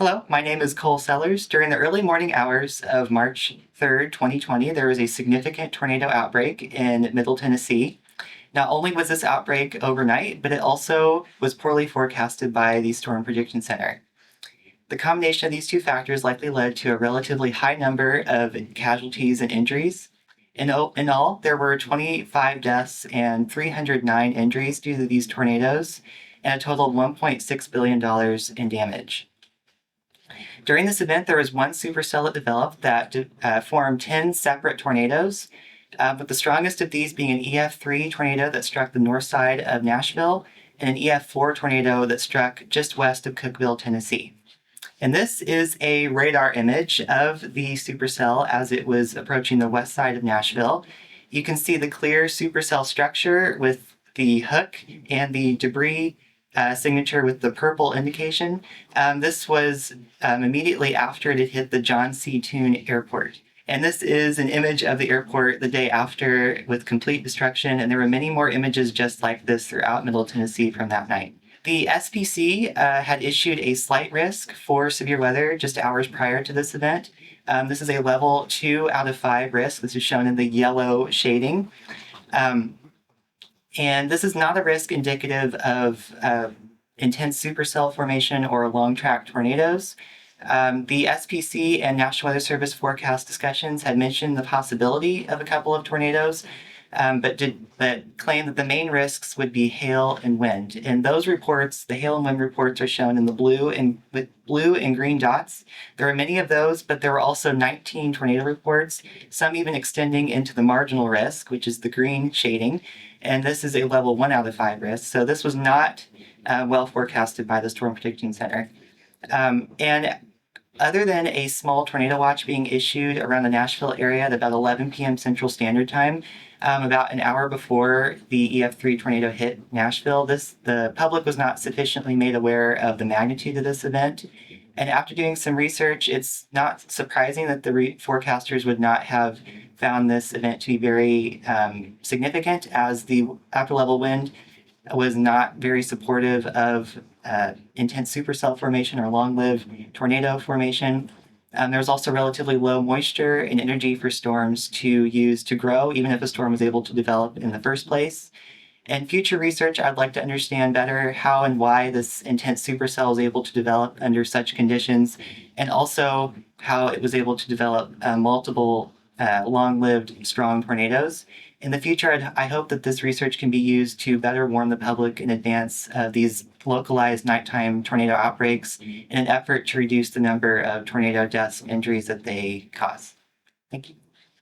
Hello, my name is Cole Sellers. During the early morning hours of March 3rd, 2020, there was a significant tornado outbreak in Middle Tennessee. Not only was this outbreak overnight, but it also was poorly forecasted by the Storm Prediction Center. The combination of these two factors likely led to a relatively high number of casualties and injuries. In all, there were 25 deaths and 309 injuries due to these tornadoes, and a total of $1.6 billion in damage. During this event, there was one supercell that developed that formed 10 separate tornadoes, with the strongest of these being an EF3 tornado that struck the north side of Nashville and an EF4 tornado that struck just west of Cookeville, Tennessee. And this is a radar image of the supercell as it was approaching the west side of Nashville. You can see the clear supercell structure with the hook and the debris signature with the purple indication. This was immediately after it had hit the John C. Toone Airport. And this is an image of the airport the day after with complete destruction, and there were many more images just like this throughout Middle Tennessee from that night. The SPC had issued a slight risk for severe weather just hours prior to this event. This is a level 2 out of 5 risk. This is shown in the yellow shading. And this is not a risk indicative of intense supercell formation or long-track tornadoes. The SPC and National Weather Service forecast discussions had mentioned the possibility of a couple of tornadoes, but claimed that the main risks would be hail and wind. In those reports, the hail and wind reports are shown in the blue and green dots. There are many of those, but there were also 19 tornado reports, some even extending into the marginal risk, which is the green shading. And this is a level 1 out of 5 risk. So this was not well forecasted by the Storm Prediction Center. And other than a small tornado watch being issued around the Nashville area at about 11 p.m. Central Standard Time, about an hour before the EF3 tornado hit Nashville, the public was not sufficiently made aware of the magnitude of this event. And after doing some research, it's not surprising that the forecasters would not have found this event to be very significant, as the upper level wind was not very supportive of intense supercell formation or long-lived tornado formation. There's also relatively low moisture and energy for storms to use to grow, even if a storm was able to develop in the first place. In future research, I'd like to understand better how and why this intense supercell was able to develop under such conditions, and also how it was able to develop multiple long-lived, strong tornadoes. In the future, I hope that this research can be used to better warn the public in advance of these localized nighttime tornado outbreaks in an effort to reduce the number of tornado deaths and injuries that they cause. Thank you.